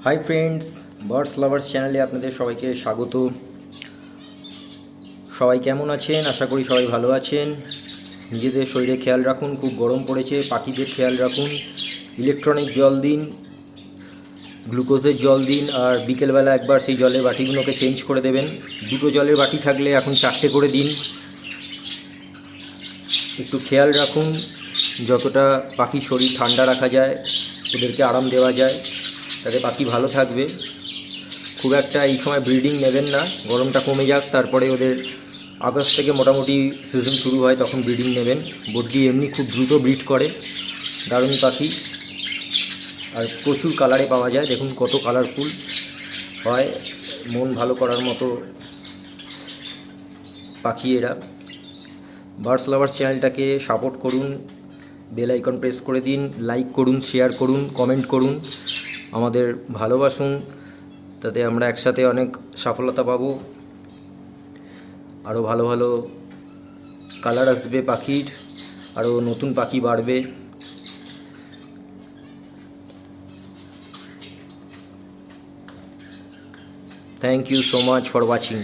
Hi friends, birds lovers চ্যানেলে আপনাদের সবাইকে স্বাগত। সবাই কেমন আছেন? আশা করি সবাই ভালো আছেন। নিজেদের শরীরে খেয়াল রাখুন, খুব গরম পড়েছে। পাখিদের খেয়াল রাখুন, ইলেকট্রনিক জল দিন, গ্লুকোজের জল দিন, আর বিকেলবেলা একবার সেই জলের বাটিগুলোকে চেঞ্জ করে দেবেন। দুটো জলের বাটি থাকলে এখন 4টে করে দিন। একটু খেয়াল রাখুন যতটা পাখির শরীর ঠান্ডা রাখা যায়, ওদেরকে আরাম দেওয়া যায়, তাতে পাখি ভালো থাকবে। খুব একটা এই সময় ব্রিডিং নেবেন না, গরমটা কমে যাক, তারপরে ওদের আগস্ট থেকে মোটামুটি সিজন শুরু হয়, তখন ব্রিডিং নেবেন। বড্ডি এমনি খুব দ্রুত ব্রিড করে, দারুণ পাখি, আর প্রচুর কালারে পাওয়া যায়। দেখুন কত কালারফুল হয়, মন ভালো করার মতো পাখি এরা। বার্ডস লাভার্স চ্যানেলটাকে সাপোর্ট করুন, বেল আইকন প্রেস করে দিন, লাইক করুন, শেয়ার করুন, কমেন্ট করুন, আমাদের ভালোবাসুন, তাতে আমরা একসাথে অনেক সফলতা পাবো। আরও ভালো ভালো কালার আসবে পাখির, আরও নতুন পাখি বাড়বে। Thank you so much for watching.